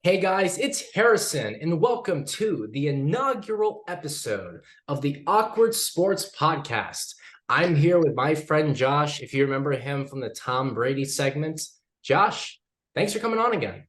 Hey guys, it's Harrison, and welcome to the inaugural episode of the Awkward Sports Podcast. I'm here with my friend Josh, if you remember him from the Tom Brady segment. Josh, thanks for coming on again.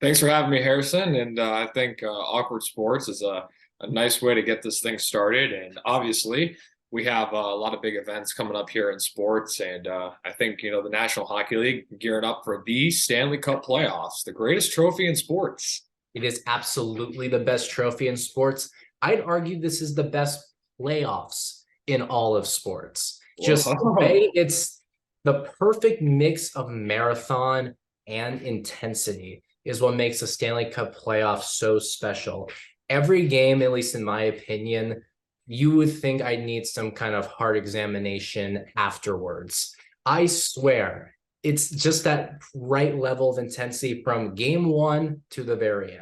Thanks for having me, Harrison. And I think Awkward Sports is a nice way to get this thing started. And obviously, we have a lot of big events coming up here in sports. And I think, the National Hockey League gearing up for the Stanley Cup playoffs, the greatest trophy in sports. It is absolutely the best trophy in sports. I'd argue this is the best playoffs in all of sports. Just the Whoa. way it's the perfect mix of marathon and intensity is what makes the Stanley Cup playoffs so special. Every game, at least in my opinion, you would think I'd need some kind of heart examination afterwards. I swear, it's just that right level of intensity from game one to the very end.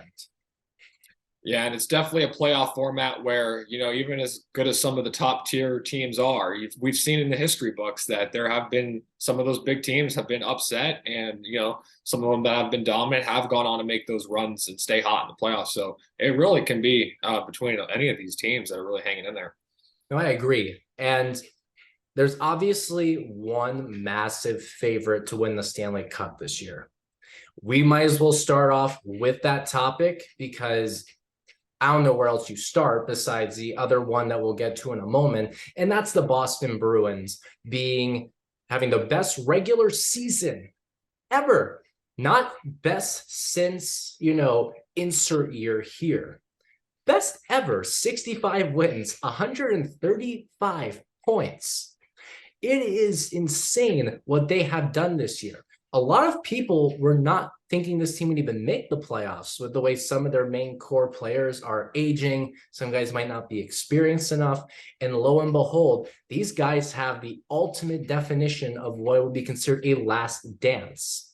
Yeah, and it's definitely a playoff format where, even as good as some of the top tier teams are, we've seen in the history books that there have been some of those big teams have been upset, and, some of them that have been dominant have gone on to make those runs and stay hot in the playoffs. So it really can be between any of these teams that are really hanging in there. No, I agree. And there's obviously one massive favorite to win the Stanley Cup this year. We might as well start off with that topic because I don't know where else you start besides the other one that we'll get to in a moment. And that's the Boston Bruins having the best regular season ever. Not best since, insert year here. Best ever, 65 wins, 135 points. It is insane what they have done this year. A lot of people were not thinking this team would even make the playoffs with the way some of their main core players are aging. Some guys might not be experienced enough. And lo and behold, these guys have the ultimate definition of what would be considered a last dance.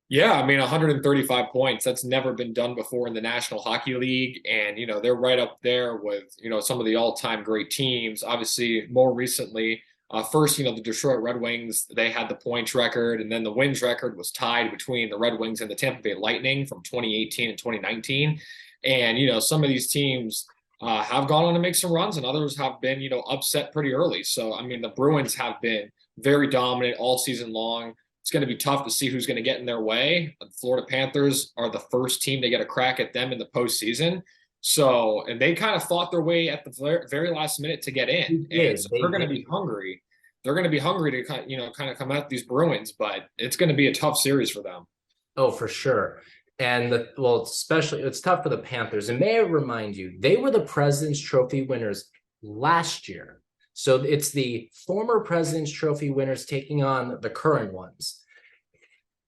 Yeah, I mean, 135 points. That's never been done before in the National Hockey League. And, they're right up there with, some of the all-time great teams. Obviously, more recently, first, the Detroit Red Wings, they had the points record, and then the wins record was tied between the Red Wings and the Tampa Bay Lightning from 2018 and 2019. And, some of these teams have gone on to make some runs, and others have been, upset pretty early. So, I mean, the Bruins have been very dominant all season long. It's going to be tough to see who's going to get in their way. The Florida Panthers are the first team to get a crack at them in the postseason. So, and they kind of fought their way at the very last minute to get in. And so they're going to be hungry. They're going to be hungry to kind of come at these Bruins, but it's going to be a tough series for them. Oh, for sure. And especially it's tough for the Panthers. And may I remind you, they were the President's Trophy winners last year. So it's the former President's Trophy winners taking on the current ones.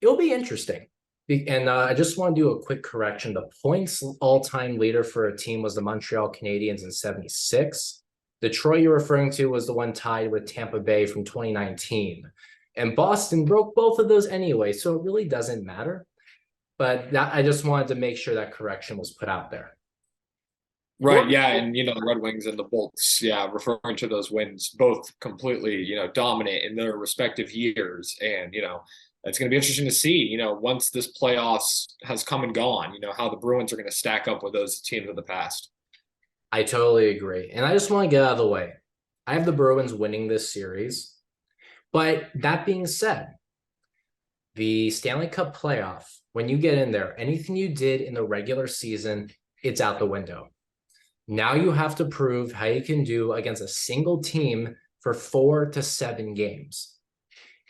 It'll be interesting. And I just want to do a quick correction. The points all-time leader for a team was the Montreal Canadiens in 76. Detroit you're referring to was the one tied with Tampa Bay from 2019. And Boston broke both of those anyway, so it really doesn't matter. But I just wanted to make sure that correction was put out there. Right, yeah, and the Red Wings and the Bolts, yeah, referring to those wins, both completely, dominant in their respective years, and it's going to be interesting to see, once this playoffs has come and gone, how the Bruins are going to stack up with those teams of the past. I totally agree, and I just want to get out of the way. I have the Bruins winning this series, but that being said, the Stanley Cup playoff, when you get in there, anything you did in the regular season, it's out the window. Now you have to prove how you can do against a single team for 4 to 7 games.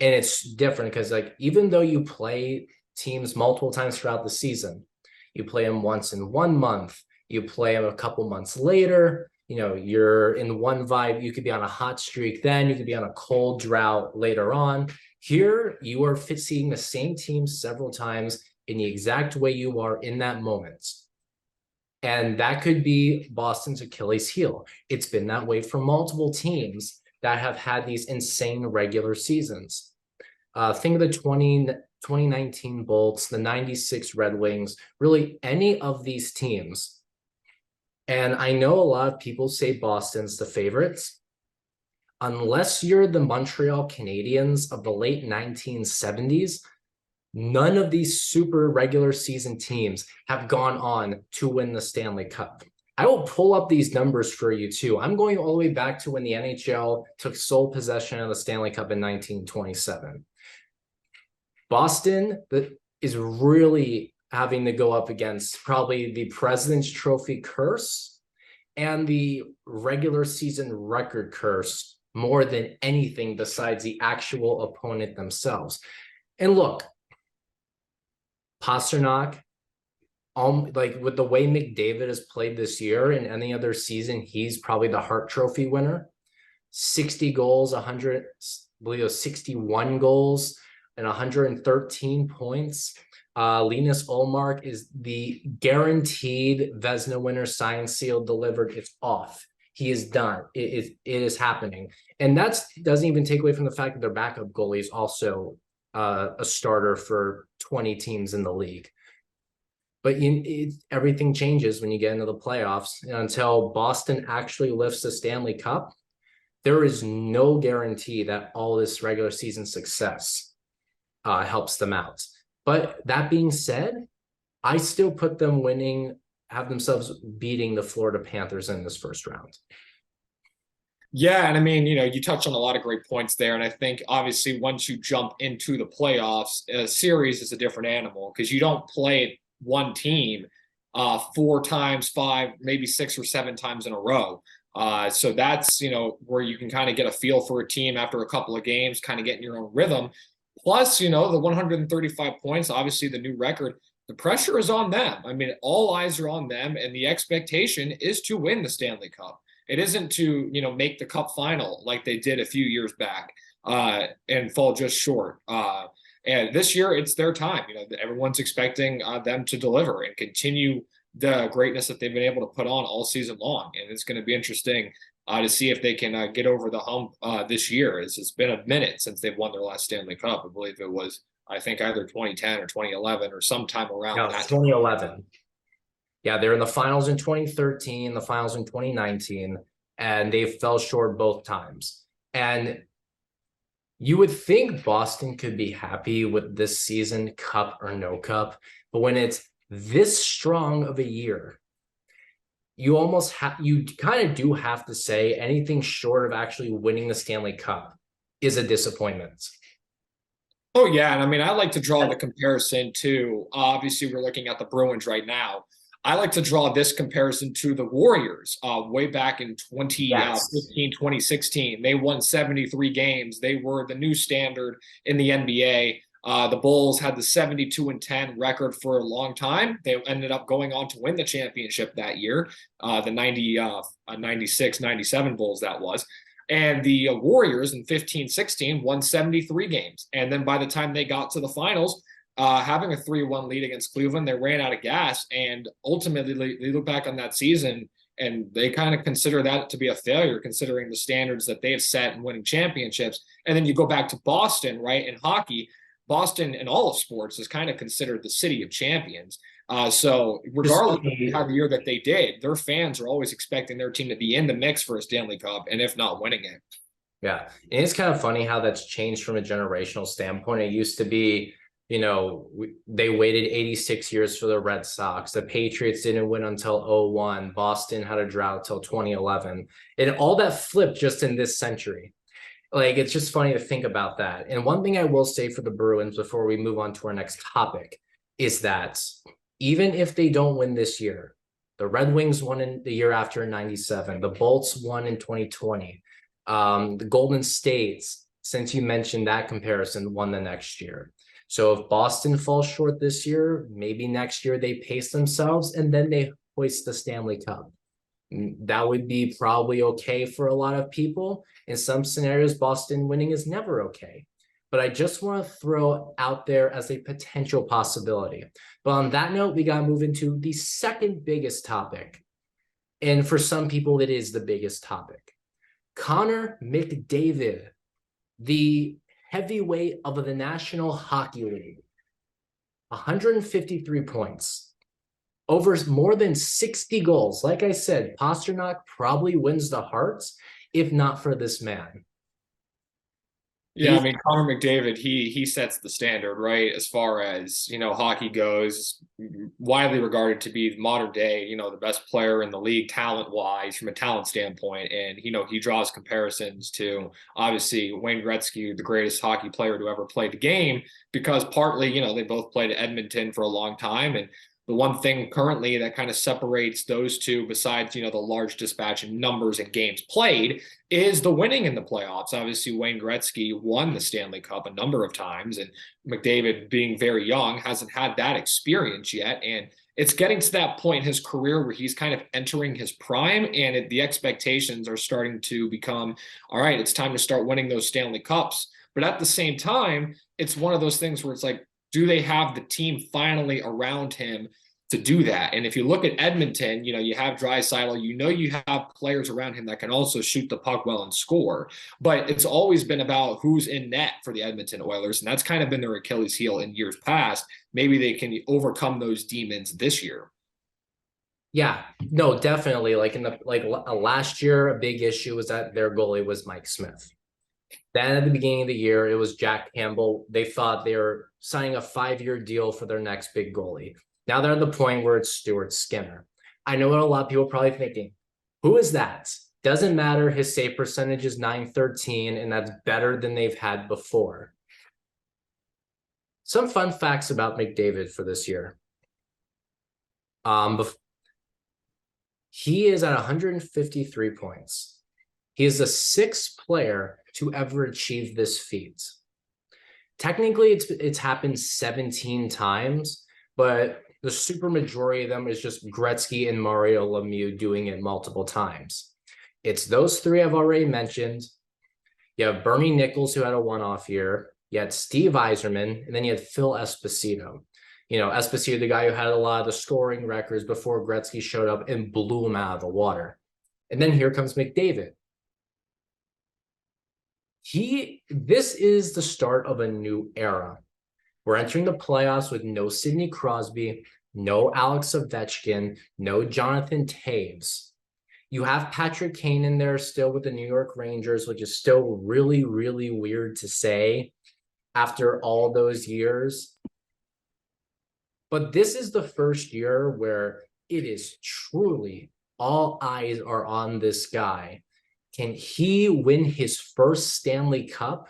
And it's different because even though you play teams multiple times throughout the season, you play them once in 1 month, you play them a couple months later, you're in one vibe, you could be on a hot streak then, you could be on a cold drought later on. Here, you are seeing the same team several times in the exact way you are in that moment. And that could be Boston's Achilles heel. It's been that way for multiple teams that have had these insane regular seasons. Think of the 2019 Bolts, the 96 Red Wings, really any of these teams. And I know a lot of people say Boston's the favorites. Unless you're the Montreal Canadiens of the late 1970s, None of these super regular season teams have gone on to win the Stanley Cup. I will pull up these numbers for you too. I'm going all the way back to when the NHL took sole possession of the Stanley Cup in 1927. Boston is really having to go up against probably the President's Trophy curse and the regular season record curse more than anything besides the actual opponent themselves. And look, Pastrnak, like with the way McDavid has played this year and any other season, he's probably the Hart Trophy winner. 60 goals, 100, I believe it was 61 goals and 113 points. Linus Ullmark is the guaranteed Vezina winner, signed, sealed, delivered. It's off. He is done. It is happening. And that doesn't even take away from the fact that their backup goalie is also a starter for 20 teams in the league. But everything changes when you get into the playoffs. And until Boston actually lifts the Stanley Cup, there is no guarantee that all this regular season success helps them out. But that being said, I still put them winning, have themselves beating the Florida Panthers in this first round. Yeah, and I mean, you touched on a lot of great points there. And I think obviously once you jump into the playoffs, a series is a different animal because you don't play one team 4 times, 5, maybe 6 or 7 times in a row. So that's, where you can kind of get a feel for a team after a couple of games, kind of getting your own rhythm. Plus, the 135 points, obviously the new record, the pressure is on them. I mean, all eyes are on them, and the expectation is to win the Stanley Cup. It isn't to, make the Cup final like they did a few years back and fall just short. And this year, it's their time. Everyone's expecting them to deliver and continue the greatness that they've been able to put on all season long. And it's going to be interesting to see if they can get over the hump this year. It's been a minute since they've won their last Stanley Cup. I believe it was, I think, either 2010 or 2011 or sometime around that. 2011. Yeah, they're in the finals in 2013, the finals in 2019, and they fell short both times. And you would think Boston could be happy with this season, cup or no cup, but when it's this strong of a year, you kind of do have to say anything short of actually winning the Stanley Cup is a disappointment. Oh, yeah. And I mean, I like to draw the comparison to, obviously, we're looking at the Bruins right now. I like to draw this comparison to the Warriors way back in 2015, 2016. They won 73 games. They were the new standard in the NBA. The Bulls had the 72-10 record for a long time. They ended up going on to win the championship that year, the 96, 97 Bulls that was. And the Warriors in 15-16 won 73 games. And then by the time they got to the finals, having a 3-1 lead against Cleveland, they ran out of gas. And ultimately, they look back on that season and they kind of consider that to be a failure, considering the standards that they have set in winning championships. And then you go back to Boston, right, in hockey. Boston in all of sports is kind of considered the city of champions. So regardless of how the year that they did, their fans are always expecting their team to be in the mix for a Stanley Cup, and if not winning it. Yeah. And it's kind of funny how that's changed from a generational standpoint. It used to be, they waited 86 years for the Red Sox. The Patriots didn't win until 2001. Boston had a drought until 2011. And all that flipped just in this century. Like, it's just funny to think about that. And one thing I will say for the Bruins before we move on to our next topic is that even if they don't win this year, the Red Wings won in the year after in 97, the Bolts won in 2020, the Golden States, since you mentioned that comparison, won the next year. So if Boston falls short this year, maybe next year they pace themselves and then they hoist the Stanley Cup. That would be probably okay for a lot of people. In some scenarios, Boston winning is never okay. But I just want to throw out there as a potential possibility. But on that note, we got to move into the second biggest topic. And for some people, it is the biggest topic. Connor McDavid, the heavyweight of the National Hockey League, 153 points, over more than 60 goals. Like I said, Pastrnak probably wins the hearts, if not for this man. Yeah, I mean Connor McDavid, he sets the standard, right? As far as, hockey goes, widely regarded to be modern day, the best player in the league talent wise from a talent standpoint. And, he draws comparisons to obviously Wayne Gretzky, the greatest hockey player to ever play the game, because partly, they both played at Edmonton for a long time. And the one thing currently that kind of separates those two, besides, the large dispatch in numbers and games played, is the winning in the playoffs. Obviously, Wayne Gretzky won the Stanley Cup a number of times, and McDavid, being very young, hasn't had that experience yet. And it's getting to that point in his career where he's kind of entering his prime, and the expectations are starting to become, all right, it's time to start winning those Stanley Cups. But at the same time, it's one of those things where it's like, do they have the team finally around him to do that? And if you look at Edmonton, you have Draisaitl, you have players around him that can also shoot the puck well and score. But it's always been about who's in net for the Edmonton Oilers, and that's kind of been their Achilles heel in years past. Maybe they can overcome those demons this year. Yeah, no, definitely. Like last year, a big issue was that their goalie was Mike Smith. Then at the beginning of the year, it was Jack Campbell. They thought they were signing a 5-year deal for their next big goalie. Now they're at the point where it's Stuart Skinner. I know what a lot of people are probably thinking. Who is that? Doesn't matter. His save percentage is .913, and that's better than they've had before. Some fun facts about McDavid for this year. He is at 153 points. He is the 6th player to ever achieve this feat. Technically, it's happened 17 times, but the super majority of them is just Gretzky and Mario Lemieux doing it multiple times. It's those 3 I've already mentioned. You have Bernie Nichols, who had a one-off year. You had Steve Yzerman, and then you had Phil Esposito. Esposito, the guy who had a lot of the scoring records before Gretzky showed up and blew him out of the water. And then here comes McDavid. This is the start of a new era. We're entering the playoffs with no Sidney Crosby, no Alex Ovechkin, no Jonathan Toews. You have Patrick Kane in there still with the New York Rangers, which is still really, really weird to say after all those years. But this is the first year where it is truly all eyes are on this guy. Can he win his first Stanley Cup?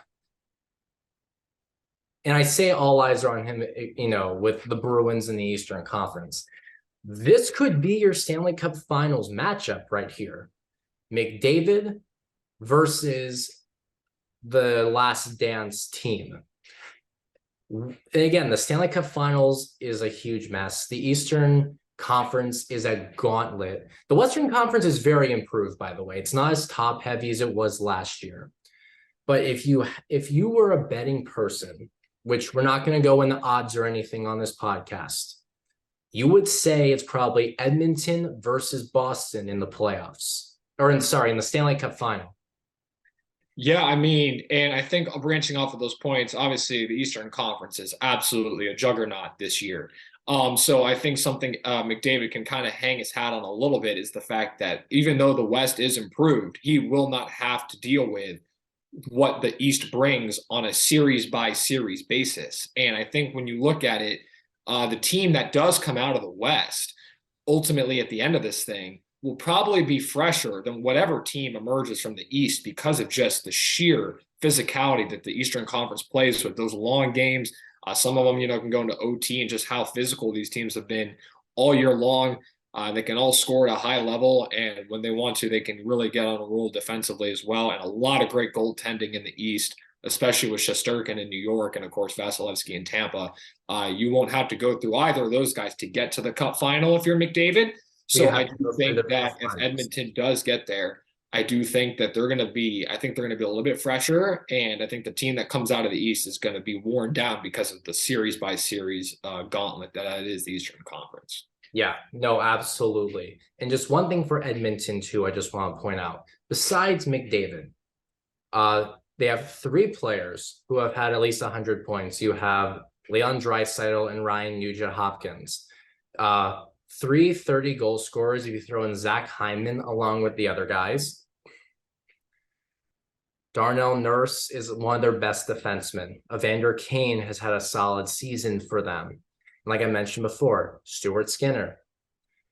And I say all eyes are on him, with the Bruins in the Eastern Conference. This could be your Stanley Cup Finals matchup right here. McDavid versus the Last Dance team. And again, the Stanley Cup Finals is a huge mess. The Eastern Conference is a gauntlet. The Western Conference is very improved, by the way. It's not as top heavy as it was last year. But if you were a betting person, which we're not going to go in the odds or anything on this podcast, you would say it's probably Edmonton versus Boston in the playoffs, in the Stanley Cup Final. Yeah, I mean, and I think branching off of those points, obviously the Eastern Conference is absolutely a juggernaut this year. So I think something McDavid can kind of hang his hat on a little bit is the fact that even though the West is improved, he will not have to deal with what the East brings on a series by series basis. And I think when you look at it, the team that does come out of the West, ultimately at the end of this thing, will probably be fresher than whatever team emerges from the East because of just the sheer physicality that the Eastern Conference plays with those long games. Some of them, can go into OT, and just how physical these teams have been all year long. They can all score at a high level, and when they want to, they can really get on a roll defensively as well. And a lot of great goaltending in the East, especially with Shesterkin in New York and, of course, Vasilevsky in Tampa. You won't have to go through either of those guys to get to the Cup final if you're McDavid. So I do think that if Edmonton does get there, I do think that they're going to be a little bit fresher. And I think the team that comes out of the East is going to be worn down because of the series by series gauntlet that is the Eastern Conference. Yeah, no, absolutely. And just one thing for Edmonton, too, I just want to point out. Besides McDavid, they have 3 players who have had at least 100 points. You have Leon Draisaitl and Ryan Nugent-Hopkins. 3 30-goal scorers if you throw in Zach Hyman along with the other guys. Darnell Nurse is one of their best defensemen. Evander Kane has had a solid season for them. And like I mentioned before, Stuart Skinner,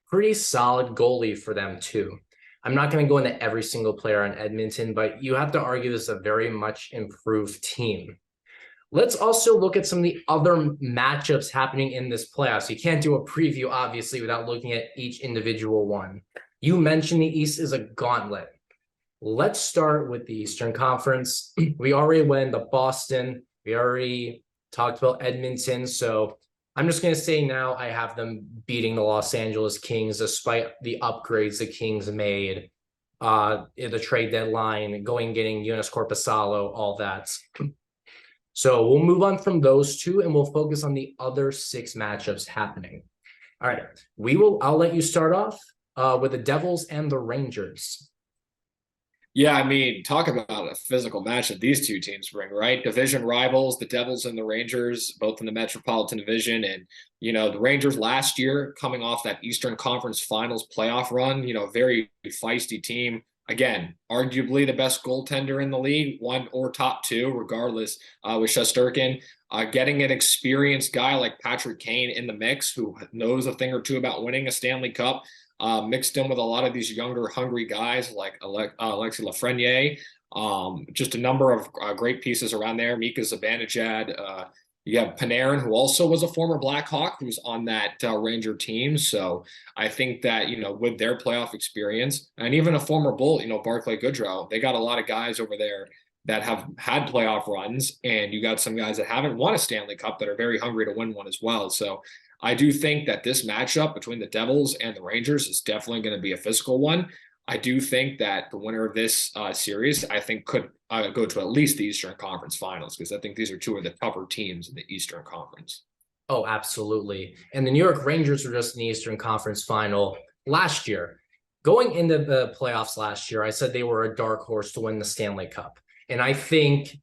pretty solid goalie for them too. I'm not going to go into every single player on Edmonton, but you have to argue this is a very much improved team. Let's also look at some of the other matchups happening in this playoffs. You can't do a preview, obviously, without looking at each individual one. You mentioned the East is a gauntlet. Let's start with the Eastern Conference. We already went into Boston. We already talked about Edmonton. So I'm just going to say now I have them beating the Los Angeles Kings despite the upgrades the Kings made in the trade deadline, getting Jonas Korpisalo, all that. So we'll move on from those two and we'll focus on the other 6 matchups happening. All right, I'll let you start off with the Devils and the Rangers. Yeah, I mean, talk about a physical match that these two teams bring, right? Division rivals, the Devils and the Rangers, both in the Metropolitan Division. And, the Rangers last year coming off that Eastern Conference Finals playoff run, very feisty team. Again, arguably the best goaltender in the league, one or top 2, regardless, with Shesterkin. Getting an experienced guy like Patrick Kane in the mix who knows a thing or two about winning a Stanley Cup. Mixed in with a lot of these younger, hungry guys like Alexis Lafreniere. Just a number of great pieces around there. Mika Zibanejad. You have Panarin, who also was a former Blackhawk, who's on that Ranger team. So I think that, with their playoff experience and even a former Bull, Barclay Goodrow, they got a lot of guys over there that have had playoff runs. And you got some guys that haven't won a Stanley Cup that are very hungry to win one as well. So I do think that this matchup between the Devils and the Rangers is definitely going to be a physical one. I do think that the winner of this series, I think, could go to at least the Eastern Conference Finals because I think these are 2 of the tougher teams in the Eastern Conference. Oh, absolutely. And the New York Rangers were just in the Eastern Conference Final last year. Going into the playoffs last year, I said they were a dark horse to win the Stanley Cup. And I think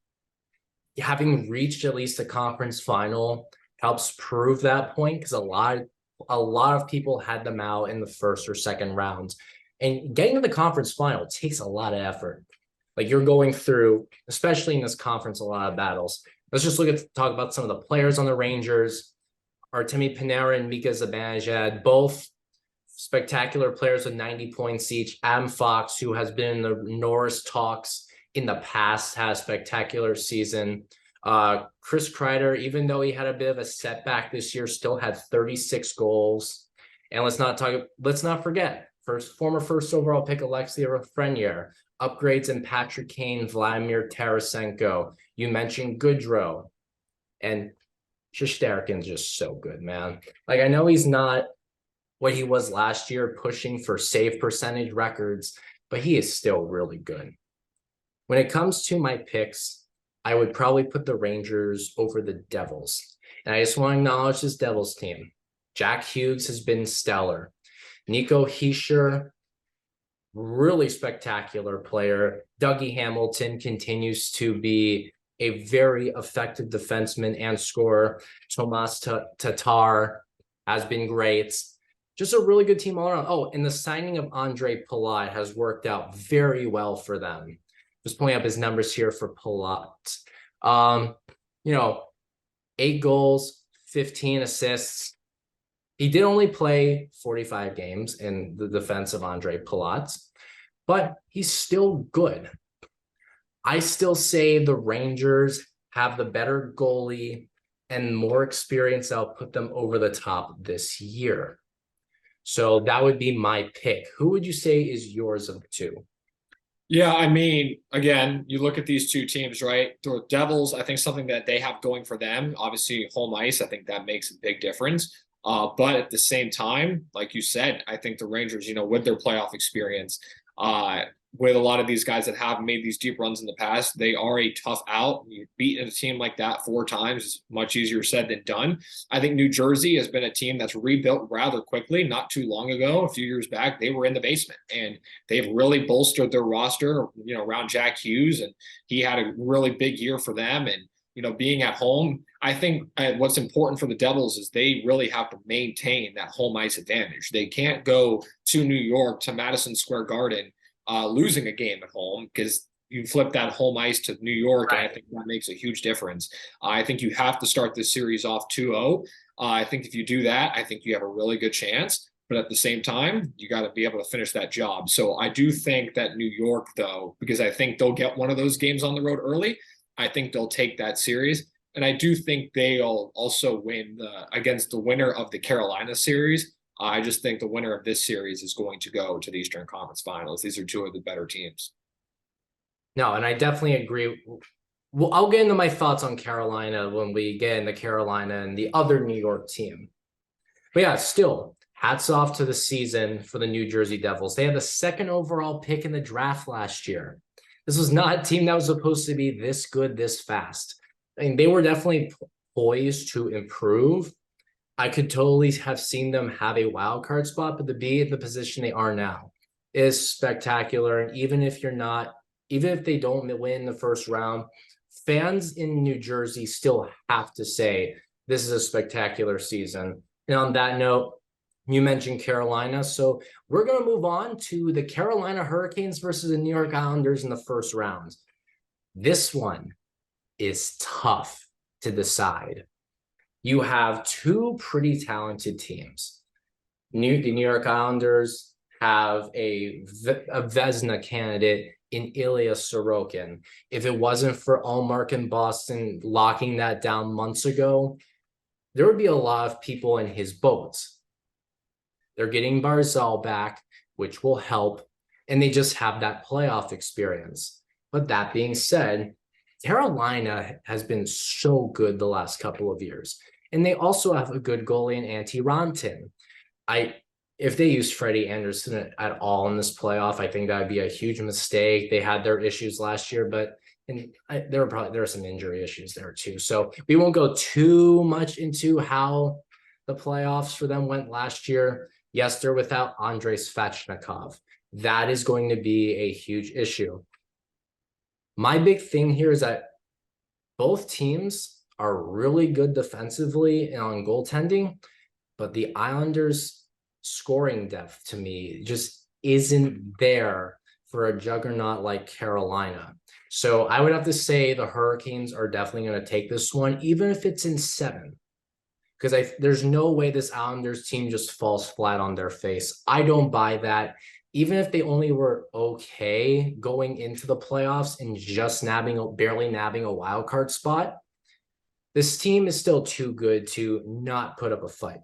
having reached at least the conference final helps prove that point because a lot of people had them out in the first or second rounds. And getting to the conference final takes a lot of effort. Like you're going through, especially in this conference, a lot of battles. Let's just talk about some of the players on the Rangers. Artemi Panarin and Mika Zibanejad, both spectacular players with 90 points each. Adam Fox, who has been in the Norris talks in the past, has a spectacular season. Chris Kreider, even though he had a bit of a setback this year, still had 36 goals. And let's not forget, former first overall pick Alexis Lafreniere, upgrades in Patrick Kane, Vladimir Tarasenko. You mentioned Goodrow, and Shesterkin's just so good, man. Like I know he's not what he was last year, pushing for save percentage records, but he is still really good. When it comes to my picks, I would probably put the Rangers over the Devils. And I just want to acknowledge this Devils team. Jack Hughes has been stellar. Nico Hischier, really spectacular player. Dougie Hamilton continues to be a very effective defenseman and scorer. Tomas Tatar has been great. Just a really good team all around. Oh, and the signing of Andre Palat has worked out very well for them. Just pulling up his numbers here for Palat. 8 goals, 15 assists. He did only play 45 games in the defense of Andre Palat, but he's still good. I still say the Rangers have the better goalie and more experience. I'll put them over the top this year. So that would be my pick. Who would you say is yours of the 2? Yeah, I mean, again, you look at these 2 teams, right? The Devils, I think something that they have going for them, obviously home ice, I think that makes a big difference. But at the same time, like you said, I think the Rangers, with their playoff experience, with a lot of these guys that have made these deep runs in the past, they are a tough out. You beat a team like that 4 times is much easier said than done. I think New Jersey has been a team that's rebuilt rather quickly. Not too long ago, a few years back, they were in the basement, and they've really bolstered their roster, around Jack Hughes, and he had a really big year for them. And being at home, I think what's important for the Devils is they really have to maintain that home ice advantage. They can't go to New York, to Madison Square Garden, losing a game at home, because you flip that home ice to New York, and I Right. think that makes a huge difference. I think you have to start this series off 2-0. I think if you do that, I think you have a really good chance. But at the same time, you got to be able to finish that job. So I do think that New York, though, because I think they'll get one of those games on the road early, I think they'll take that series. And I do think they'll also win against the winner of the Carolina series. I just think the winner of this series is going to go to the Eastern Conference Finals. These are two of the better teams. No, and I definitely agree. Well, I'll get into my thoughts on Carolina when we get into Carolina and the other New York team. But yeah, still, hats off to the season for the New Jersey Devils. They had the second overall pick in the draft last year. This was not a team that was supposed to be this good this fast. I mean, they were definitely poised to improve. I could totally have seen them have a wild card spot, but to be in the position they are now is spectacular. And even if they don't win the first round, fans in New Jersey still have to say this is a spectacular season. And on that note, you mentioned Carolina. So we're going to move on to the Carolina Hurricanes versus the New York Islanders in the first round. This one is tough to decide. You have two pretty talented teams. The New York Islanders have a Vezina candidate in Ilya Sorokin. If it wasn't for Allmark in Boston locking that down months ago, there would be a lot of people in his boat. They're getting Barzal back, which will help, and they just have that playoff experience. But that being said, Carolina has been so good the last couple of years. And they also have a good goalie in Antti Rantanen. If they use Freddie Anderson at all in this playoff, I think that would be a huge mistake. They had their issues last year, but there are some injury issues there too. So we won't go too much into how the playoffs for them went last year. Yes, they're without Andrei Svechnikov. That is going to be a huge issue. My big thing here is that both teams are really good defensively and on goaltending, but the Islanders' scoring depth to me just isn't there for a juggernaut like Carolina. So I would have to say the Hurricanes are definitely going to take this one, even if it's in 7. Because there's no way this Islanders team just falls flat on their face. I don't buy that. Even if they only were okay going into the playoffs and just barely nabbing a wild card spot, this team is still too good to not put up a fight.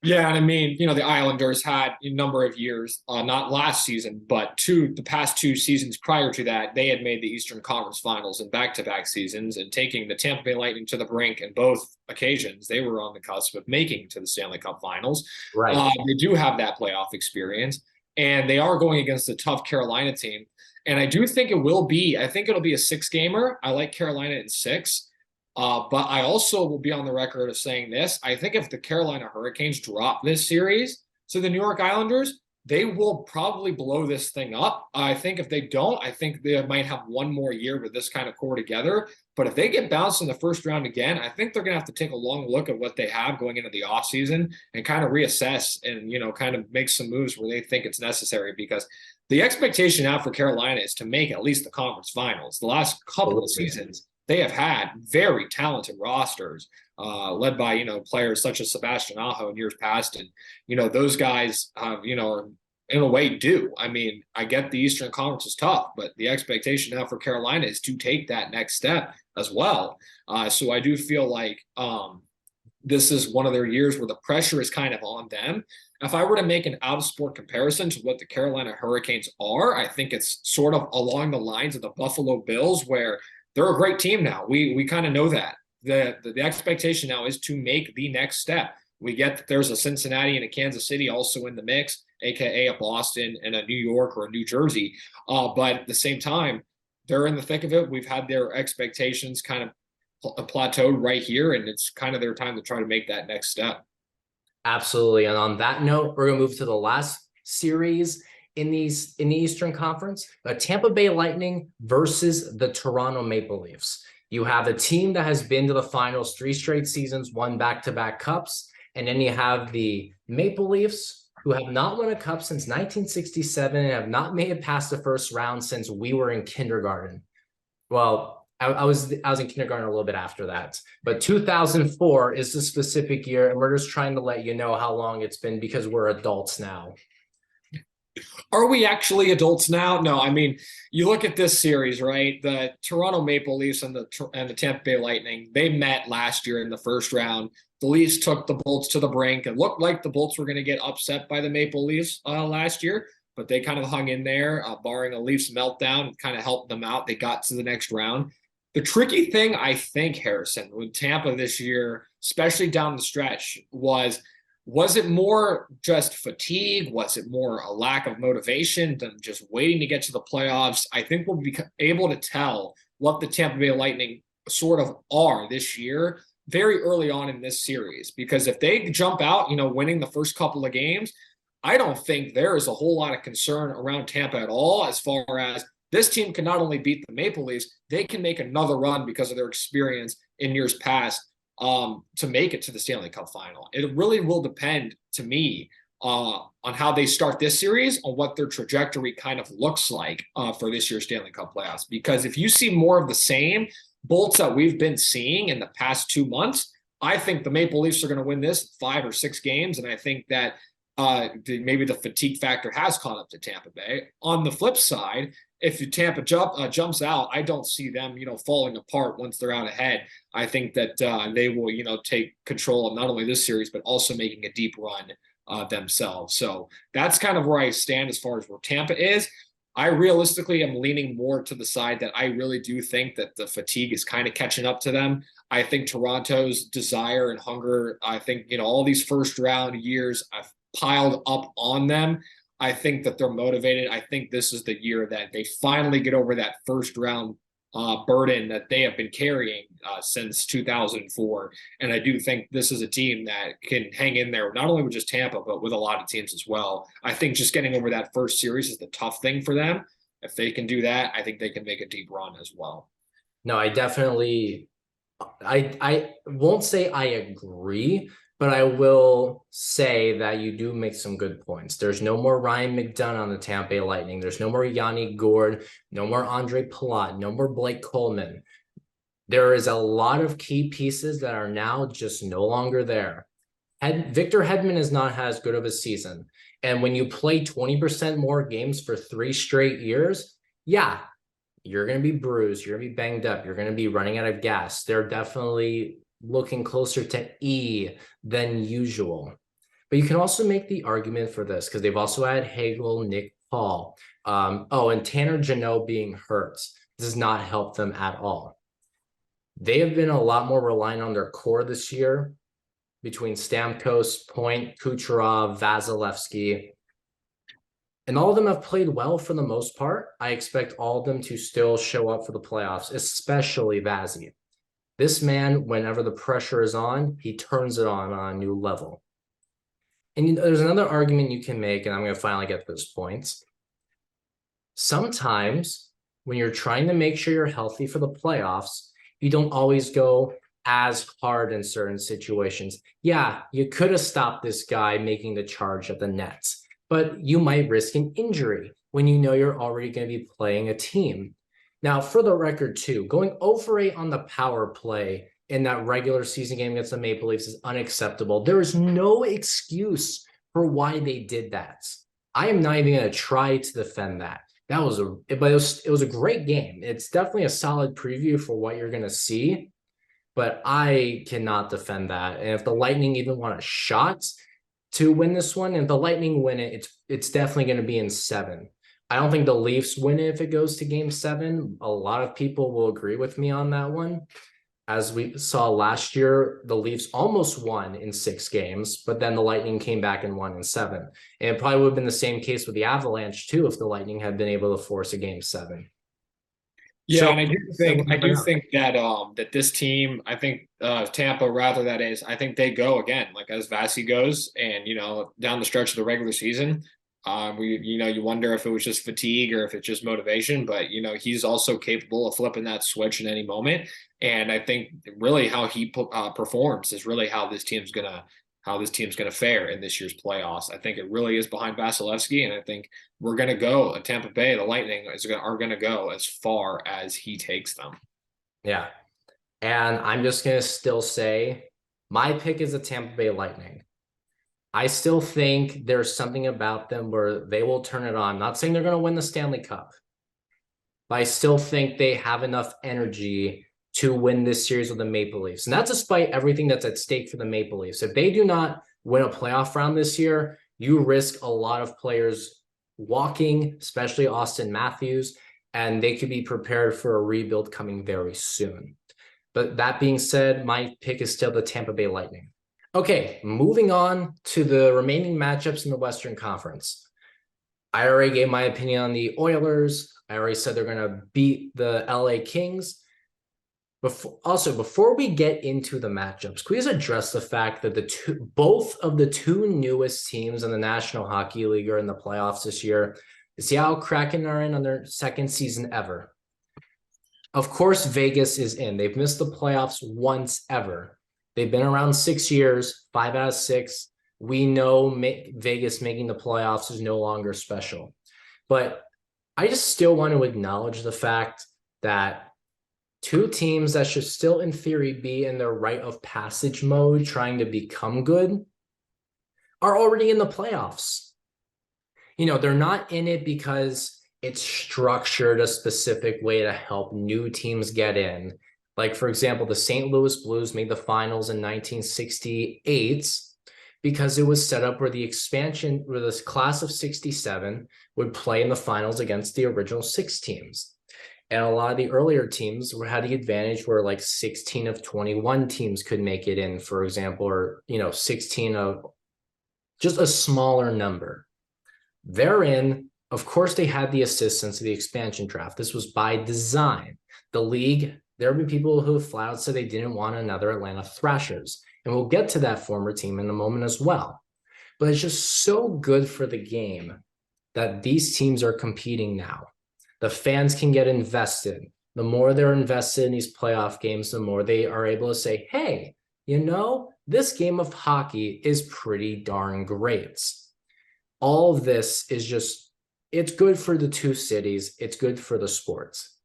Yeah, and I mean, the Islanders had a number of years, not last season, but the past 2 seasons prior to that, they had made the Eastern Conference Finals in back-to-back seasons and taking the Tampa Bay Lightning to the brink in both occasions. They were on the cusp of making to the Stanley Cup Finals. Right. They do have that playoff experience, and they are going against a tough Carolina team. And I do think it'll be a 6-gamer. I like Carolina in 6. But I also will be on the record of saying this. I think if the Carolina Hurricanes drop this series to the New York Islanders, they will probably blow this thing up. I think if they don't, I think they might have one more year with this kind of core together. But if they get bounced in the first round again, I think they're going to have to take a long look at what they have going into the offseason and kind of reassess and, kind of make some moves where they think it's necessary, because the expectation now for Carolina is to make at least the conference finals. The last couple of seasons, they have had very talented rosters, led by, players such as Sebastian Aho in years past. And, those guys, are in a way due. I mean, I get the Eastern Conference is tough, but the expectation now for Carolina is to take that next step as well. So I do feel like this is one of their years where the pressure is kind of on them. If I were to make an out-of-sport comparison to what the Carolina Hurricanes are, I think it's sort of along the lines of the Buffalo Bills, where they're a great team now. We kind of know that. The expectation now is to make the next step. We get that there's a Cincinnati and a Kansas City also in the mix, aka a Boston and a New York or a New Jersey. But at the same time, they're in the thick of it. We've had their expectations kind of plateaued right here, and it's kind of their time to try to make that next step. Absolutely. And on that note, we're going to move to the last series in the Eastern Conference, Tampa Bay Lightning versus the Toronto Maple Leafs. You have a team that has been to the finals 3 straight seasons, won back-to-back cups, and then you have the Maple Leafs, who have not won a cup since 1967 and have not made it past the first round since we were in kindergarten. Well, I was in kindergarten a little bit after that, but 2004 is the specific year, and we're just trying to let you know how long it's been because we're adults now. Are we actually adults now? No, I mean, you look at this series, right? The Toronto Maple Leafs and the Tampa Bay Lightning, they met last year in the first round. The Leafs took the Bolts to the brink. It looked like the Bolts were going to get upset by the Maple Leafs last year, but they kind of hung in there, barring a Leafs meltdown, kind of helped them out. They got to the next round. The tricky thing, I think, Harrison, with Tampa this year, especially down the stretch, was it more just fatigue? Was it more a lack of motivation than just waiting to get to the playoffs? I think we'll be able to tell what the Tampa Bay Lightning sort of are this year very early on in this series, because if they jump out, winning the first couple of games, I don't think there is a whole lot of concern around Tampa at all, as far as this team can not only beat the Maple Leafs, they can make another run because of their experience in years past to make it to the Stanley Cup final. It really will depend, to me, on how they start this series, on what their trajectory kind of looks like for this year's Stanley Cup playoffs. Because if you see more of the same Bolts that we've been seeing in the past 2 months, I think the Maple Leafs are going to win this 5 or 6 games, and I think that maybe the fatigue factor has caught up to Tampa Bay. On the flip side, if Tampa jumps out, I don't see them, falling apart once they're out ahead. I think that they will, take control of not only this series, but also making a deep run themselves. So that's kind of where I stand as far as where Tampa is. I realistically am leaning more to the side that I really do think that the fatigue is kind of catching up to them. I think Toronto's desire and hunger, I think, all these first round years I've piled up on them. I think that they're motivated. I think this is the year that they finally get over that first round burden that they have been carrying since 2004. And I do think this is a team that can hang in there, not only with just Tampa, but with a lot of teams as well. I think just getting over that first series is the tough thing for them. If they can do that, I think they can make a deep run as well. No, I won't say I agree, but I will say that you do make some good points. There's no more Ryan McDonough on the Tampa Bay Lightning. There's no more Yanni Gourde, no more Andre Palat, no more Blake Coleman. There is a lot of key pieces that are now just no longer there. Victor Hedman has not had as good of a season. And when you play 20% more games for 3 straight years, yeah, you're going to be bruised. You're going to be banged up. You're going to be running out of gas. They're definitely looking closer to E than usual. But you can also make the argument for this because they've also had Hagel, Nick Paul. And Tanner Jeannot being hurt does not help them at all. They have been a lot more reliant on their core this year between Stamkos, Point, Kucherov, Vasilevsky. And all of them have played well for the most part. I expect all of them to still show up for the playoffs, especially Vazzy. This man, whenever the pressure is on, he turns it on a new level. And there's another argument you can make, and I'm going to finally get to this point. Sometimes when you're trying to make sure you're healthy for the playoffs, you don't always go as hard in certain situations. Yeah, you could have stopped this guy making the charge at the nets, but you might risk an injury when you know you're already going to be playing a team. Now, for the record, too, going 0-for-8 on the power play in that regular season game against the Maple Leafs is unacceptable. There is no excuse for why they did that. I am not even going to try to defend that. It was a great game. It's definitely a solid preview for what you're going to see, but I cannot defend that. And if the Lightning even want a shot to win this one, and if the Lightning win it, it's definitely going to be in 7. I don't think the Leafs win it if it goes to game 7. A lot of people will agree with me on that one. As we saw last year, the Leafs almost won in 6 games, but then the Lightning came back and won in 7. And it probably would have been the same case with the Avalanche too if the Lightning had been able to force a game 7. Yeah, so, and I do think that this team, I think Tampa, rather that is, I think they go again, like as Vasi goes, and down the stretch of the regular season. You wonder if it was just fatigue or if it's just motivation, but he's also capable of flipping that switch in any moment. And I think really how he performs is really how this team's gonna how this team's going to fare in this year's playoffs. I think it really is behind Vasilevsky, and I think we're going to go at Tampa Bay. The Lightning are going to go as far as he takes them. Yeah. And I'm just going to still say my pick is the Tampa Bay Lightning. I still think there's something about them where they will turn it on. I'm not saying they're going to win the Stanley Cup, but I still think they have enough energy to win this series with the Maple Leafs. And that's despite everything that's at stake for the Maple Leafs. If they do not win a playoff round this year, you risk a lot of players walking, especially Austin Matthews, and they could be prepared for a rebuild coming very soon. But that being said, my pick is still the Tampa Bay Lightning. Okay, moving on to the remaining matchups in the Western Conference. I already gave my opinion on the Oilers. I already said they're going to beat the LA Kings. Before we get into the matchups, please address the fact that both of the two newest teams in the National Hockey League are in the playoffs this year. The Seattle Kraken are in on their second season ever. Of course, Vegas is in. They've missed the playoffs once ever. They've been around 6 years, 5 out of 6. We know Vegas making the playoffs is no longer special. But I just still want to acknowledge the fact that two teams that should still, in theory, be in their rite of passage mode, trying to become good, are already in the playoffs. You know, they're not in it because it's structured a specific way to help new teams get in. Like, for example, the St. Louis Blues made the finals in 1968 because it was set up where this class of 67 would play in the finals against the original 6 teams. And a lot of the earlier teams had the advantage where like 16 of 21 teams could make it in, for example, or, 16 of just a smaller number. They're in. Of course, they had the assistance of the expansion draft. This was by design. The league, there have been people who have flat out said they didn't want another Atlanta Thrashers. And we'll get to that former team in a moment as well. But it's just so good for the game that these teams are competing now. The fans can get invested. The more they're invested in these playoff games, the more they are able to say, hey, this game of hockey is pretty darn great. All of this is just, it's good for the two cities. It's good for the sports.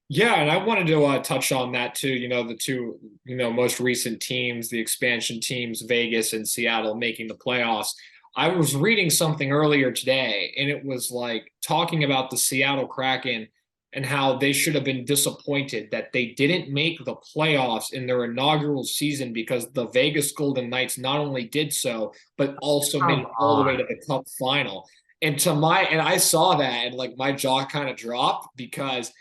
Yeah, and I wanted to touch on that too. The two, most recent teams, the expansion teams, Vegas and Seattle making the playoffs. I was reading something earlier today, and it was like talking about the Seattle Kraken and how they should have been disappointed that they didn't make the playoffs in their inaugural season because the Vegas Golden Knights not only did so, but also made it all the way to the Cup final. And I saw that, and like my jaw kind of dropped because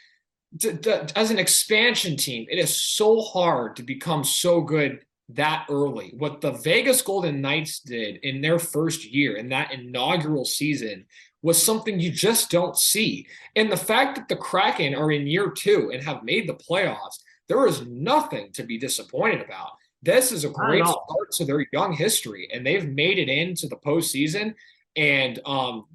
as an expansion team, it is so hard to become so good that early. What the Vegas Golden Knights did in their first year, in that inaugural season, was something you just don't see. And the fact that the Kraken are in year 2 and have made the playoffs, there is nothing to be disappointed about. This is a great start to their young history, and they've made it into the postseason. And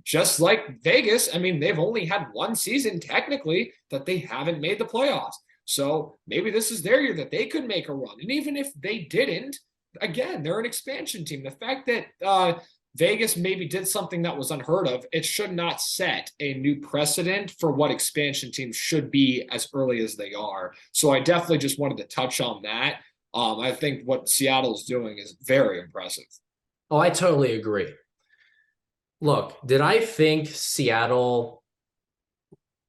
just like Vegas, they've only had one season technically that they haven't made the playoffs. So maybe this is their year that they could make a run. And even if they didn't, again, they're an expansion team. The fact that Vegas maybe did something that was unheard of, it should not set a new precedent for what expansion teams should be as early as they are. So I definitely just wanted to touch on that. I think what Seattle's doing is very impressive. Oh, I totally agree. Look, did I think Seattle,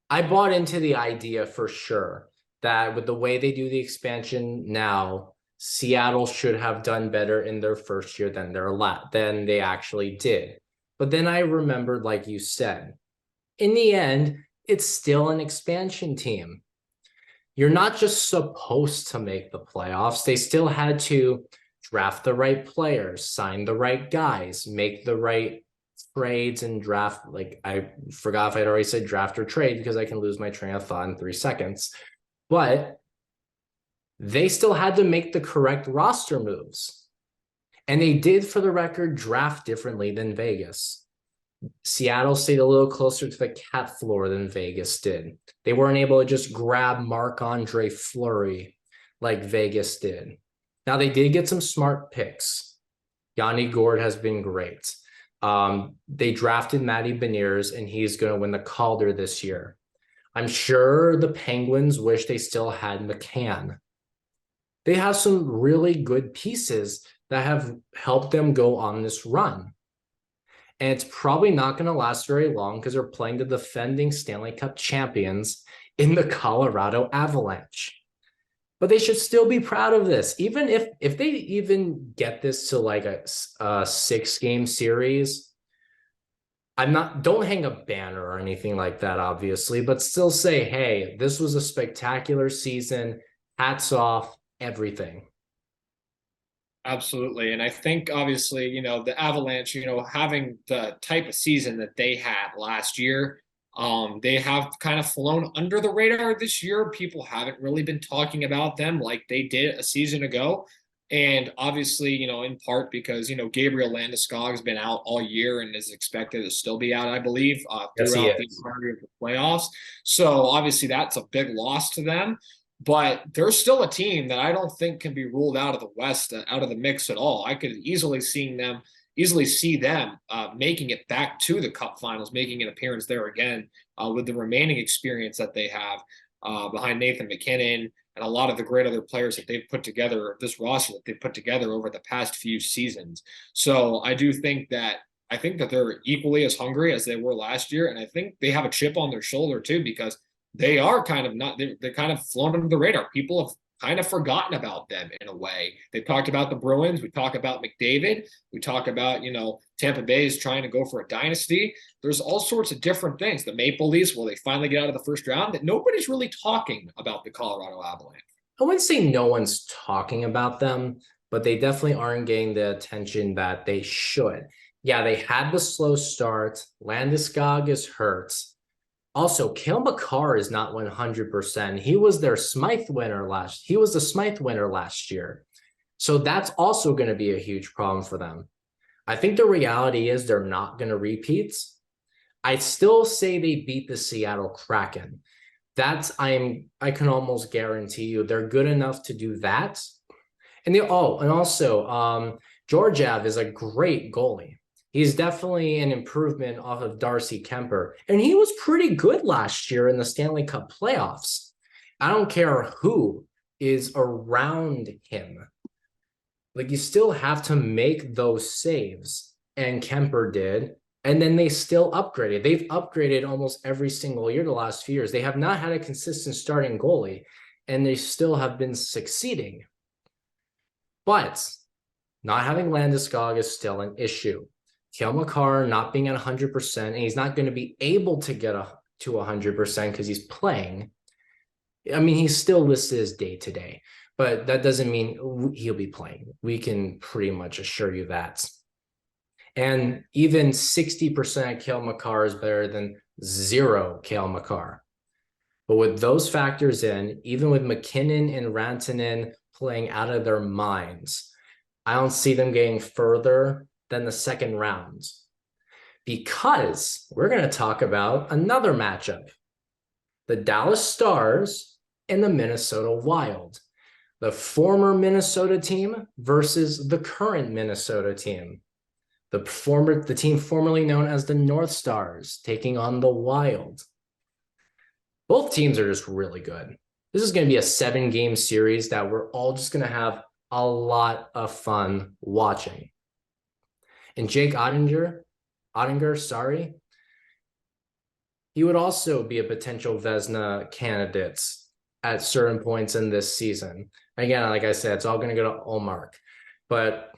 I bought into the idea for sure that with the way they do the expansion now, Seattle should have done better in their first year than they actually did. But then I remembered, like you said, in the end, it's still an expansion team. You're not just supposed to make the playoffs. They still had to draft the right players, sign the right guys, make the right trades and draft. Like, I forgot if I'd already said draft or trade because I can lose my train of thought in 3 seconds. But they still had to make the correct roster moves. And they did, for the record, draft differently than Vegas. Seattle stayed a little closer to the cat floor than Vegas did. They weren't able to just grab Marc-Andre Fleury like Vegas did. Now, they did get some smart picks. Yanni Gord has been great. They drafted Matty Beniers, and he's going to win the Calder this year. I'm sure the Penguins wish they still had McCann. They have some really good pieces that have helped them go on this run. And it's probably not going to last very long because they're playing the defending Stanley Cup champions in the Colorado Avalanche. But they should still be proud of this. Even if they even get this to like a 6-game series, don't hang a banner or anything like that, obviously, but still say, hey, this was a spectacular season. Hats off, everything. Absolutely. And I think obviously, the Avalanche, having the type of season that they had last year, they have kind of flown under the radar this year. People haven't really been talking about them like they did a season ago. And obviously, in part because, Gabriel Landeskog has been out all year and is expected to still be out, I believe, Yes, he throughout the is. entirety of the playoffs. So obviously that's a big loss to them. But they're still a team that I don't think can be ruled out of the West, out of the mix at all. I could easily see them making it back to the Cup Finals, making an appearance there again with the remaining experience that they have behind Nathan McKinnon and a lot of the great other players that they've put together, this roster that they've put together over the past few seasons. So I think that they're equally as hungry as they were last year, and I think they have a chip on their shoulder too because they are kind of not, they're kind of flown under the radar. People have kind of forgotten about them in a way. They've talked about the Bruins. We talk about McDavid. We talk about, Tampa Bay is trying to go for a dynasty. There's all sorts of different things. The Maple Leafs, will they finally get out of the first round? That nobody's really talking about the Colorado Avalanche. I wouldn't say no one's talking about them, but they definitely aren't getting the attention that they should. Yeah, they had the slow start. Landeskog is hurt. Also, Cale Makar is not 100%. He was the Smythe winner last year. So that's also going to be a huge problem for them. I think the reality is they're not going to repeat. I still say they beat the Seattle Kraken. I can almost guarantee you they're good enough to do that. And also Georgiev is a great goalie. He's definitely an improvement off of Darcy Kemper. And he was pretty good last year in the Stanley Cup playoffs. I don't care who is around him. Like, you still have to make those saves. And Kemper did. And then they still upgraded. They've upgraded almost every single year the last few years. They have not had a consistent starting goalie. And they still have been succeeding. But not having Landeskog is still an issue. Cale Makar not being at 100%, and he's not going to be able to get to 100% because he's playing. I mean, he's still listed as day-to-day, but that doesn't mean he'll be playing. We can pretty much assure you that. And even 60% of Cale Makar is better than 0 Cale Makar. But with those factors in, even with McKinnon and Rantanen playing out of their minds, I don't see them getting further than the second round, because we're going to talk about another matchup: the Dallas Stars and the Minnesota Wild, the former Minnesota team versus the current Minnesota team, the team formerly known as the North Stars taking on the Wild. Both teams are just really good. This is going to be a 7-game series that we're all just going to have a lot of fun watching. And Jake Ottinger, he would also be a potential Vezina candidate at certain points in this season. Again, like I said, it's all going to go to Ullmark. But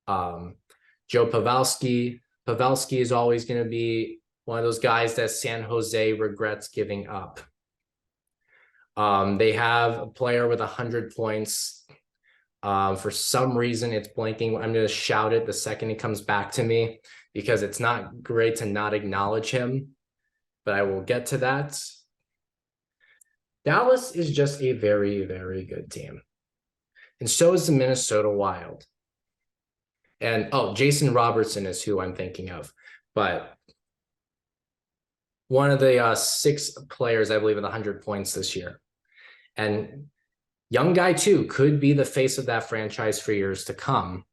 Joe Pavelski is always going to be one of those guys that San Jose regrets giving up. They have a player with 100 points. For some reason, it's blanking. I'm going to shout it the second he comes back to me, because it's not great to not acknowledge him, but I will get to that. Dallas is just a very, very good team. And so is the Minnesota Wild. And, Jason Robertson is who I'm thinking of. But one of the 6 players, I believe, with 100 points this year. And young guy too, could be the face of that franchise for years to come.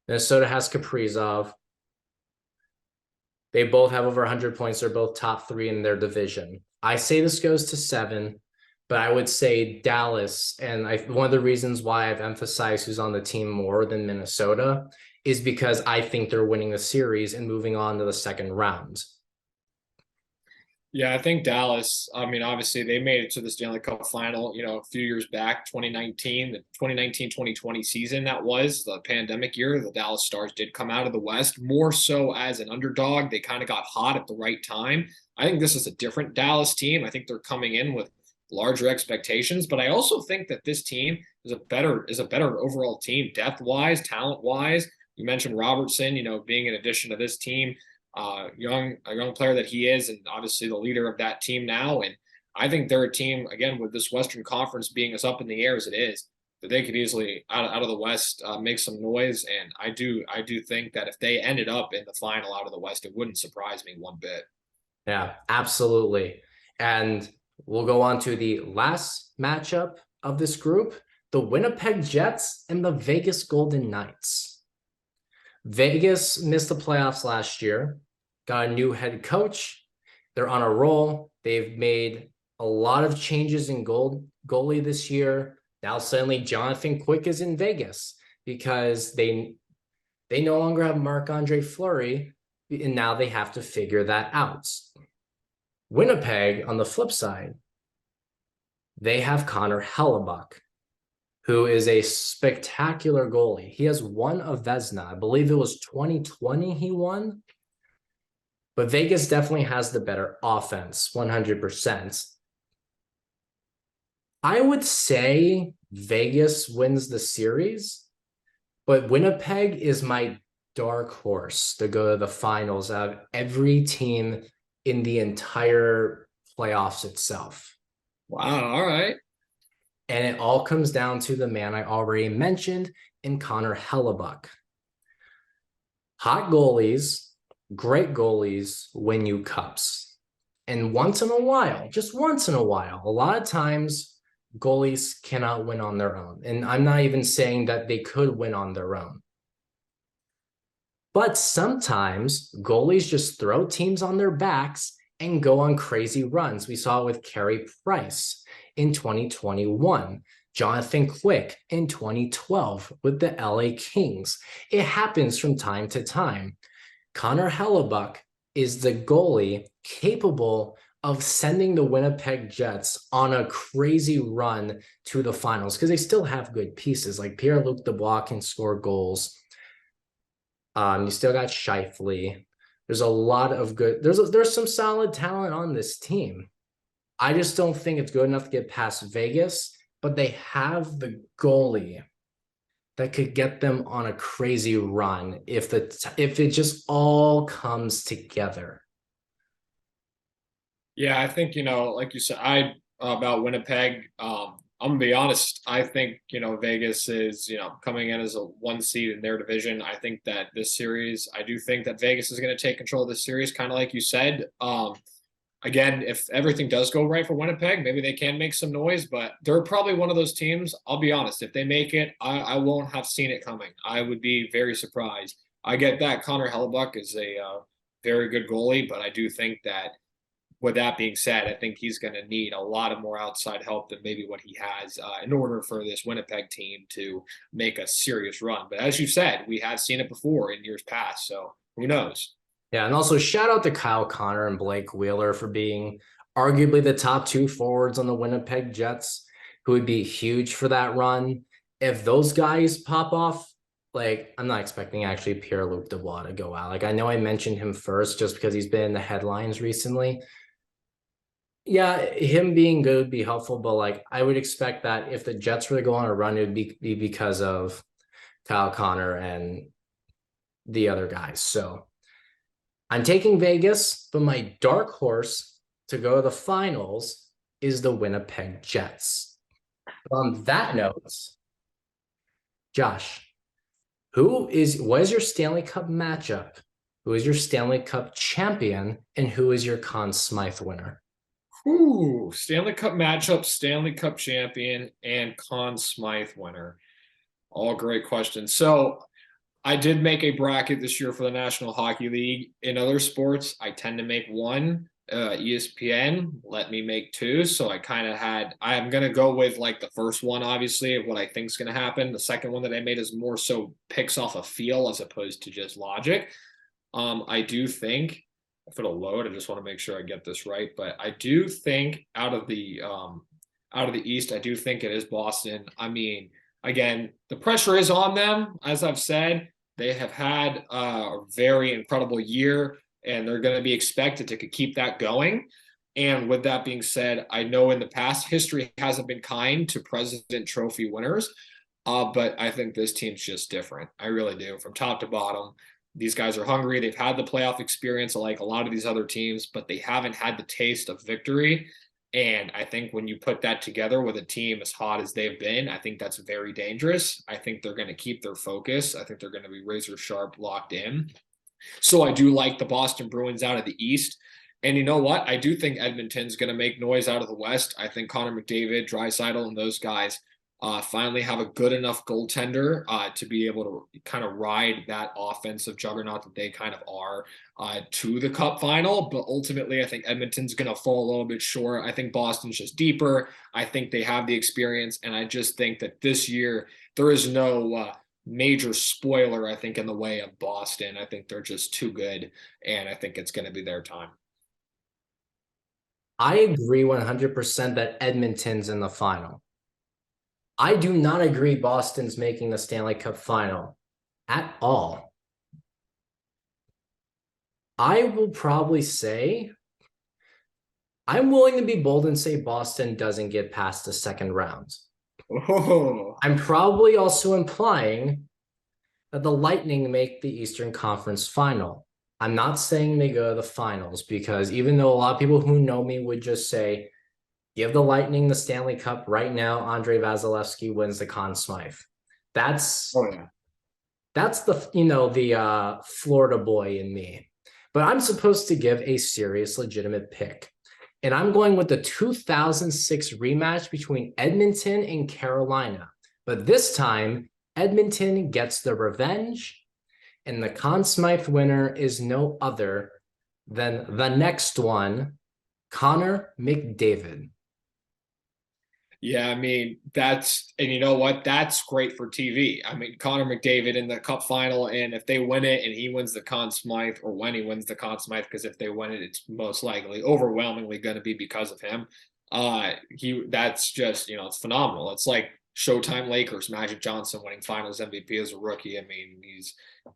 Minnesota has Kaprizov. They both have over 100 points. They're both top 3 in their division. I say this goes to 7, but I would say Dallas. And one of the reasons why I've emphasized who's on the team more than Minnesota is because I think they're winning the series and moving on to the second round. Yeah, I think Dallas, I mean, obviously they made it to the Stanley Cup final, a few years back, 2019, the 2019-2020 season. That was the pandemic year. The Dallas Stars did come out of the West more so as an underdog. They kind of got hot at the right time. I think this is a different Dallas team. I think they're coming in with larger expectations, but I also think that this team is a better overall team, depth-wise, talent-wise. You mentioned Robertson, being an addition to this team. A young player that he is, and obviously the leader of that team now. And I think they're a team, again, with this Western Conference being as up in the air as it is, that they could easily out of the West make some noise. And I do think that if they ended up in the final out of the West, it wouldn't surprise me one bit. Yeah, absolutely. And we'll go on to the last matchup of this group, the Winnipeg Jets and the Vegas Golden Knights. Vegas missed the playoffs last year, got a new head coach. They're on a roll. They've made a lot of changes in goalie this year. Now suddenly Jonathan Quick is in Vegas because they no longer have Marc-Andre Fleury, and now they have to figure that out. Winnipeg, on the flip side, they have Connor Hellebuyck, who is a spectacular goalie. He has won a Vezina. I believe it was 2020 he won. But Vegas definitely has the better offense, 100%. I would say Vegas wins the series, but Winnipeg is my dark horse to go to the finals out of every team in the entire playoffs itself. Wow, all right. And it all comes down to the man I already mentioned in Connor Hellebuyck. Hot goalies, great goalies win you cups. And once in a while, just once in a while, a lot of times goalies cannot win on their own. And I'm not even saying that they could win on their own. But sometimes goalies just throw teams on their backs and go on crazy runs. We saw it with Carey Price in 2021, Jonathan Quick in 2012 with the LA Kings. It happens from time to time. Connor Hellebuyck is the goalie capable of sending the Winnipeg Jets on a crazy run to the finals because they still have good pieces. Like Pierre-Luc Dubois can score goals. You still got Scheifele. There's a lot of good. There's some solid talent on this team. I just don't think it's good enough to get past Vegas, but they have the goalie that could get them on a crazy run if it just all comes together. Yeah, I think, like you said, about Winnipeg, I'm gonna be honest. I think, Vegas is, coming in as a 1 seed in their division. I think that this series, I do think that Vegas is going to take control of this series, kind of like you said. Again, if everything does go right for Winnipeg, maybe they can make some noise, but they're probably one of those teams. I'll be honest, if they make it, I won't have seen it coming. I would be very surprised. I get that Connor Hellebuyck is a very good goalie, but I do think that with that being said, I think he's going to need a lot of more outside help than maybe what he has in order for this Winnipeg team to make a serious run. But as you said, we have seen it before in years past, so who knows? Yeah, and also shout out to Kyle Connor and Blake Wheeler for being arguably the top 2 forwards on the Winnipeg Jets, who would be huge for that run. If those guys pop off, like I'm not expecting actually Pierre-Luc Dubois to go out. Like I know I mentioned him first just because he's been in the headlines recently. Yeah, him being good would be helpful, but like I would expect that if the Jets were to go on a run, it would be because of Kyle Connor and the other guys. So I'm taking Vegas, but my dark horse to go to the finals is the Winnipeg Jets. But on that note, Josh, what is your Stanley Cup matchup? Who is your Stanley Cup champion, and who is your Conn Smythe winner? Ooh, Stanley Cup matchup, Stanley Cup champion, and Conn Smythe winner. All great questions. So I did make a bracket this year for the National Hockey League. In other sports, I tend to make one. ESPN let me make two, so I'm gonna go with like the first one, obviously, of what I think is gonna happen. The second one that I made is more so picks off a feel as opposed to just logic. I do think if it'll load, I just want to make sure I get this right, but I do think out of the East, I do think it is Boston. I mean, again, the pressure is on them, as I've said. They have had a very incredible year, and they're going to be expected to keep that going. And with that being said, I know in the past, history hasn't been kind to President Trophy winners, but I think this team's just different. I really do, from top to bottom. These guys are hungry. They've had the playoff experience like a lot of these other teams, but they haven't had the taste of victory. And I think when you put that together with a team as hot as they've been, I think that's very dangerous. I think they're going to keep their focus. I think they're going to be razor sharp, locked in. So I do like the Boston Bruins out of the East. And you know what? I do think Edmonton's going to make noise out of the West. I think Connor McDavid, Draisaitl, and those guys finally have a good enough goaltender to be able to kind of ride that offensive juggernaut that they kind of are to the Cup final. But ultimately, I think Edmonton's going to fall a little bit short. I think Boston's just deeper. I think they have the experience. And I just think that this year, there is no major spoiler, I think, in the way of Boston. I think they're just too good. And I think it's going to be their time. I agree 100% that Edmonton's in the final. I do not agree Boston's making the Stanley Cup final at all. I will probably say, I'm willing to be bold and say Boston doesn't get past the second round. Oh. I'm probably also implying that the Lightning make the Eastern Conference final. I'm not saying they go to the finals, because even though a lot of people who know me would just say, give the Lightning the Stanley Cup right now, Andrei Vasilevsky wins the Conn Smythe. That's the Florida boy in me. But I'm supposed to give a serious, legitimate pick. And I'm going with the 2006 rematch between Edmonton and Carolina. But this time, Edmonton gets the revenge, and the Conn Smythe winner is no other than the next one, Connor McDavid. Yeah, I mean, and you know what? That's great for TV. I mean, Connor McDavid in the Cup final, and if they win it and he wins the Conn Smythe, or when he wins the Conn Smythe, because if they win it, it's most likely overwhelmingly going to be because of him. That's just, it's phenomenal. It's like Showtime Lakers, Magic Johnson winning Finals MVP as a rookie. I mean,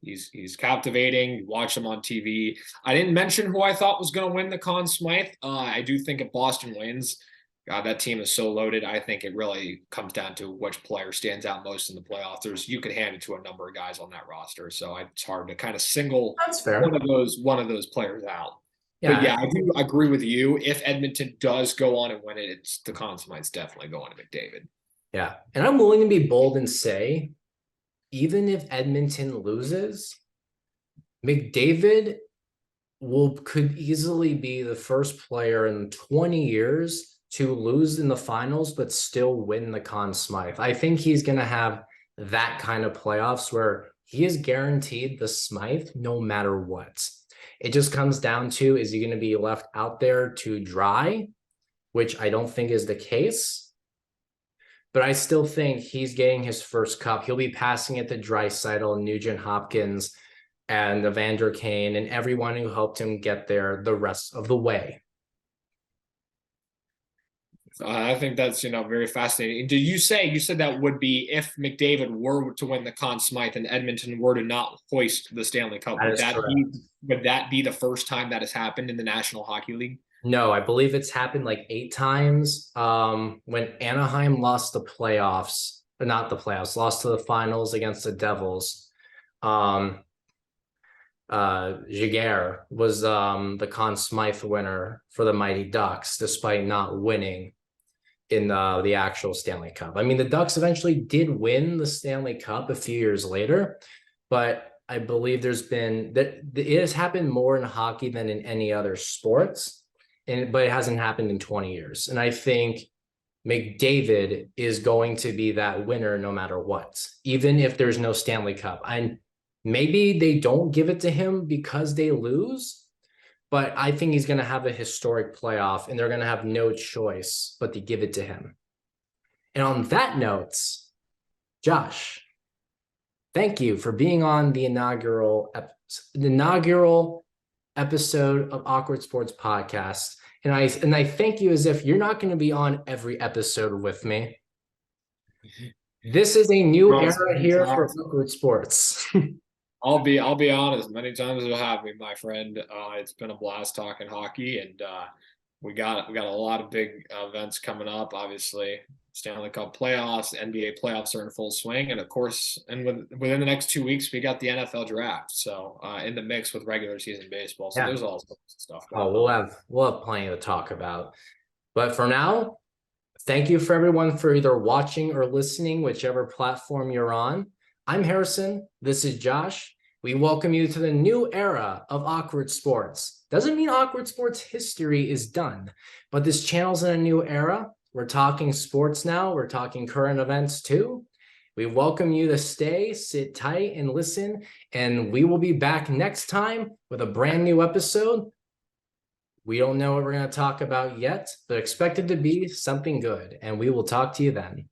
he's captivating. You watch him on TV. I didn't mention who I thought was going to win the Conn Smythe. I do think if Boston wins, God, that team is so loaded. I think it really comes down to which player stands out most in the playoffs. You could hand it to a number of guys on that roster, so it's hard to kind of single one of those players out. Yeah, but yeah, I do agree with you. If Edmonton does go on and win it, it's the Conn Smythe's definitely going to McDavid. Yeah, and I'm willing to be bold and say, even if Edmonton loses, McDavid could easily be the first player in 20 years to lose in the finals, but still win the Conn Smythe. I think he's going to have that kind of playoffs where he is guaranteed the Smythe no matter what. It just comes down to, is he going to be left out there to dry, which I don't think is the case. But I still think he's getting his first cup. He'll be passing it to Draisaitl, Nugent Hopkins, and Evander Kane, and everyone who helped him get there the rest of the way. I think that's, very fascinating. Did you said that would be if McDavid were to win the Conn Smythe and Edmonton were to not hoist the Stanley Cup? Would that be the first time that has happened in the National Hockey League? No, I believe it's happened like 8 times. When Anaheim lost the playoffs, or not the playoffs, lost to the finals against the Devils. Giguère was the Conn Smythe winner for the Mighty Ducks, despite not winning in the actual Stanley Cup. I mean, the Ducks eventually did win the Stanley Cup a few years later, but I believe it has happened more in hockey than in any other sports, but it hasn't happened in 20 years. And I think McDavid is going to be that winner no matter what, even if there's no Stanley Cup. Maybe they don't give it to him because they lose, but I think he's going to have a historic playoff and they're going to have no choice but to give it to him. And on that note, Josh, thank you for being on the inaugural episode of Awkward Sports Podcast. And I thank you as if you're not going to be on every episode with me. This is a new era here for Awkward Sports. I'll be honest. Many times you'll have me, my friend. It's been a blast talking hockey, and we got a lot of big events coming up. Obviously, Stanley Cup playoffs, NBA playoffs are in full swing, and of course, within the next 2 weeks, we got the NFL draft. So in the mix with regular season baseball. So there's all sorts of stuff. We'll have plenty to talk about. But for now, thank you for everyone for either watching or listening, whichever platform you're on. I'm Harrison. This is Josh. We welcome you to the new era of Awkward Sports. Doesn't mean Awkward Sports history is done, but this channel's in a new era. We're talking sports now. We're talking current events too. We welcome you to stay, sit tight, and listen. And we will be back next time with a brand new episode. We don't know what we're going to talk about yet, but expect it to be something good. And we will talk to you then.